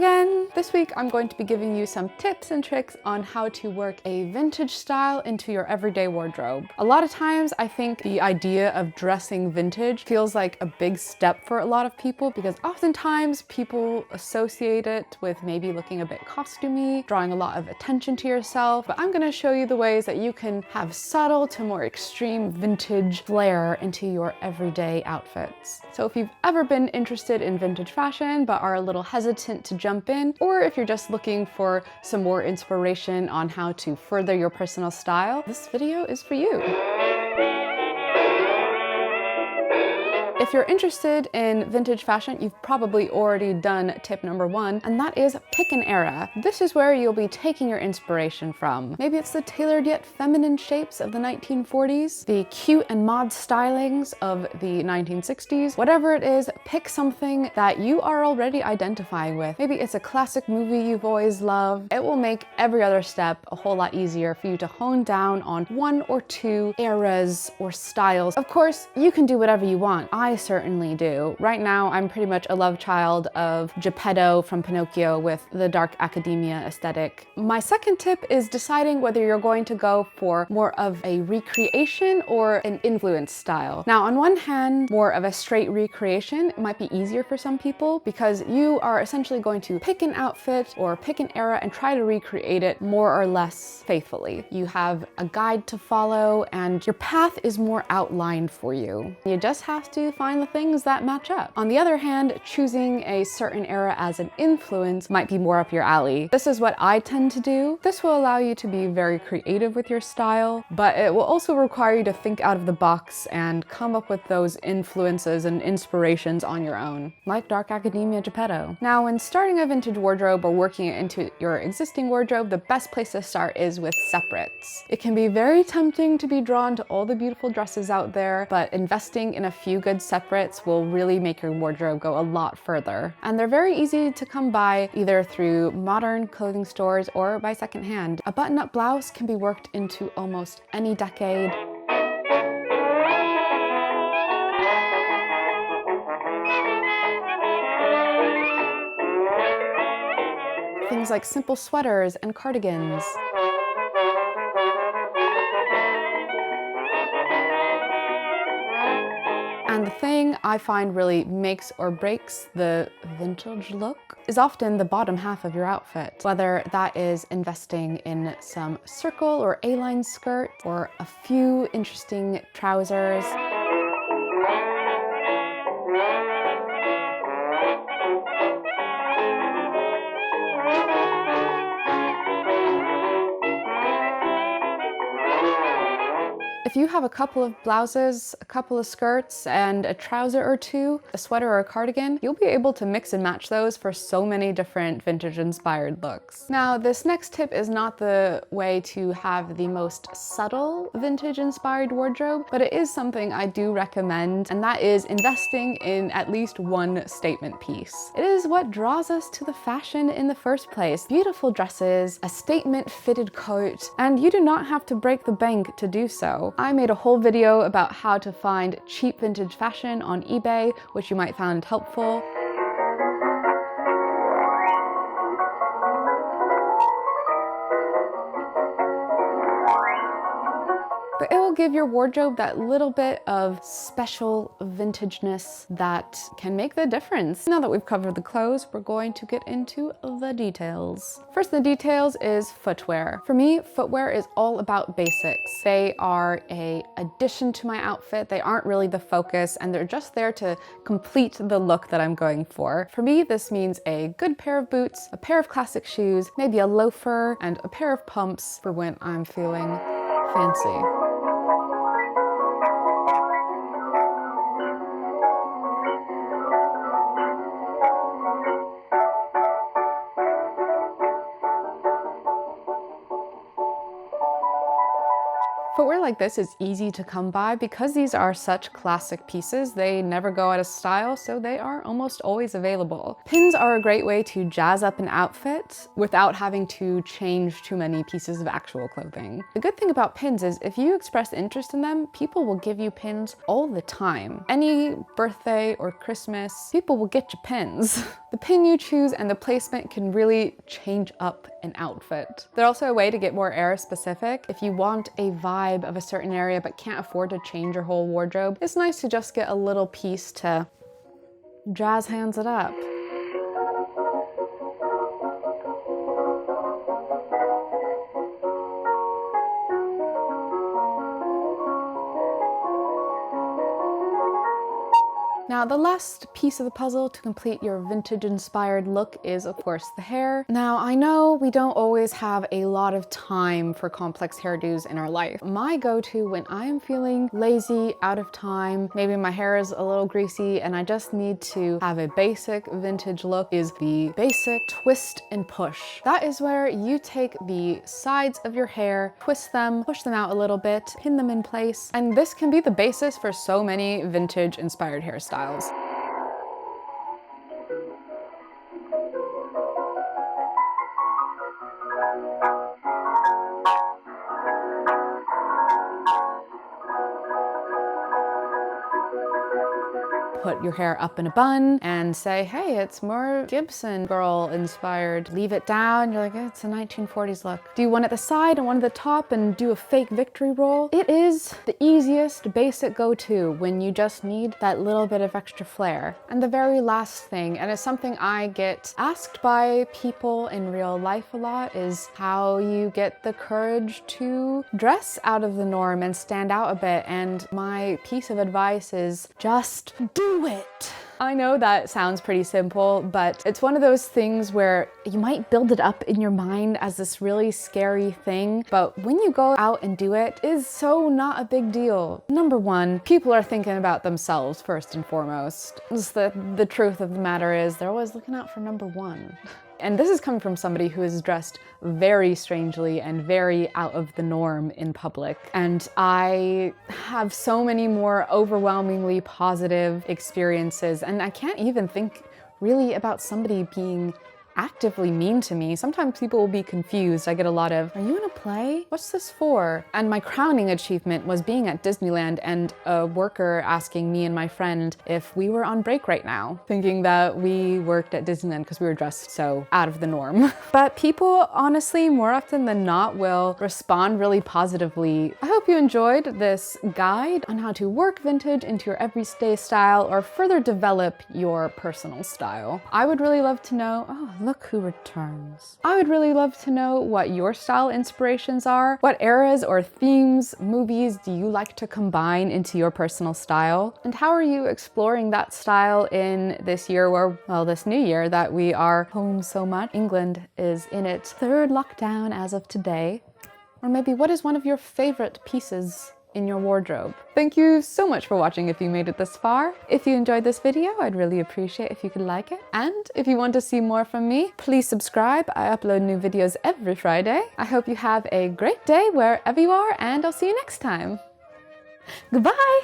again! This week I'm going to be giving you some tips and tricks on how to work a vintage style into your everyday wardrobe. A lot of times I think the idea of dressing vintage feels like a big step for a lot of people because oftentimes people associate it with maybe looking a bit costumey, drawing a lot of attention to yourself, but I'm going to show you the ways that you can have subtle to more extreme vintage flair into your everyday outfits. So if you've ever been interested in vintage fashion but are a little hesitant to jump in, or if you're just looking for some more inspiration on how to further your personal style, this video is for you. If you're interested in vintage fashion, you've probably already done tip number one, and that is pick an era. This is where you'll be taking your inspiration from. Maybe it's the tailored yet feminine shapes of the 1940s, the cute and mod stylings of the 1960s. Whatever it is, pick something that you are already identifying with. Maybe it's a classic movie you've always loved. It will make every other step a whole lot easier for you to hone down on one or two eras or styles. Of course, you can do whatever you want. I certainly do. Right now, I'm pretty much a love child of Geppetto from Pinocchio with the dark academia aesthetic. My second tip is deciding whether you're going to go for more of a recreation or an influence style. Now, on one hand, more of a straight recreation might be easier for some people because you are essentially going to pick an outfit or pick an era and try to recreate it more or less faithfully. You have a guide to follow and your path is more outlined for you. You just have to find the things that match up. On the other hand, choosing a certain era as an influence might be more up your alley. This is what I tend to do. This will allow you to be very creative with your style, but it will also require you to think out of the box and come up with those influences and inspirations on your own, like Dark Academia Geppetto. Now, when starting a vintage wardrobe or working it into your existing wardrobe, the best place to start is with separates. It can be very tempting to be drawn to all the beautiful dresses out there, but investing in a few good separates will really make your wardrobe go a lot further. And they're very easy to come by either through modern clothing stores or by secondhand. A button-up blouse can be worked into almost any decade. Things like simple sweaters and cardigans. And the thing I find really makes or breaks the vintage look is often the bottom half of your outfit. Whether that is investing in some circle or A-line skirt or a few interesting trousers. If you have a couple of blouses, a couple of skirts, and a trouser or two, a sweater or a cardigan, you'll be able to mix and match those for so many different vintage-inspired looks. Now, this next tip is not the way to have the most subtle vintage-inspired wardrobe, but it is something I do recommend, and that is investing in at least one statement piece. It is what draws us to the fashion in the first place. Beautiful dresses, a statement fitted coat, and you do not have to break the bank to do so. I made a whole video about how to find cheap vintage fashion on eBay, which you might find helpful. But it will give your wardrobe that little bit of special vintageness that can make the difference. Now that we've covered the clothes, we're going to get into the details. First, the details is footwear. For me, footwear is all about basics. They are an addition to my outfit. They aren't really the focus, and they're just there to complete the look that I'm going for. For me, this means a good pair of boots, a pair of classic shoes, maybe a loafer, and a pair of pumps for when I'm feeling fancy. Footwear like this is easy to come by because these are such classic pieces. They never go out of style, so they are almost always available. Pins are a great way to jazz up an outfit without having to change too many pieces of actual clothing. The good thing about pins is if you express interest in them, people will give you pins all the time. Any birthday or Christmas, people will get you pins. The pin you choose and the placement can really change up an outfit. They're also a way to get more era specific. If you want a vibe of a certain area but can't afford to change your whole wardrobe, it's nice to just get a little piece to jazz hands it up. Now, the last piece of the puzzle to complete your vintage-inspired look is, of course, the hair. Now, I know we don't always have a lot of time for complex hairdos in our life. My go-to when I am feeling lazy, out of time, maybe my hair is a little greasy and I just need to have a basic vintage look is the basic twist and push. That is where you take the sides of your hair, twist them, push them out a little bit, pin them in place, and this can be the basis for so many vintage-inspired hairstyles. Put your hair up in a bun and say, hey, it's more Gibson girl inspired. Leave it down, you're like, it's a 1940s look. Do one at the side and one at the top and do a fake victory roll. It is the easiest basic go-to when you just need that little bit of extra flair. And the very last thing, and it's something I get asked by people in real life a lot, is how you get the courage to dress out of the norm and stand out a bit. And my piece of advice is just do it. I know that sounds pretty simple, but it's one of those things where you might build it up in your mind as this really scary thing, but when you go out and do it, it is so not a big deal. Number one, people are thinking about themselves first and foremost. Just the truth of the matter is they're always looking out for number one. And this is coming from somebody who is dressed very strangely and very out of the norm in public. And I have so many more overwhelmingly positive experiences. And I can't even think really about somebody being actively mean to me. Sometimes people will be confused. I get a lot of, are you in a play? What's this for? And my crowning achievement was being at Disneyland and a worker asking me and my friend if we were on break right now, thinking that we worked at Disneyland because we were dressed so out of the norm. But people, honestly, more often than not, will respond really positively. I hope you enjoyed this guide on how to work vintage into your everyday style or further develop your personal style. I would really love to know, oh, look who returns. I would really love to know what your style inspirations are. What eras or themes, movies do you like to combine into your personal style? And how are you exploring that style in this year or, well, this new year that we are home so much? England is in its third lockdown as of today. Or maybe what is one of your favorite pieces in your wardrobe? Thank you so much for watching if you made it this far. If you enjoyed this video, I'd really appreciate if you could like it. And if you want to see more from me, please subscribe. I upload new videos every Friday. I hope you have a great day wherever you are, and I'll see you next time. Goodbye!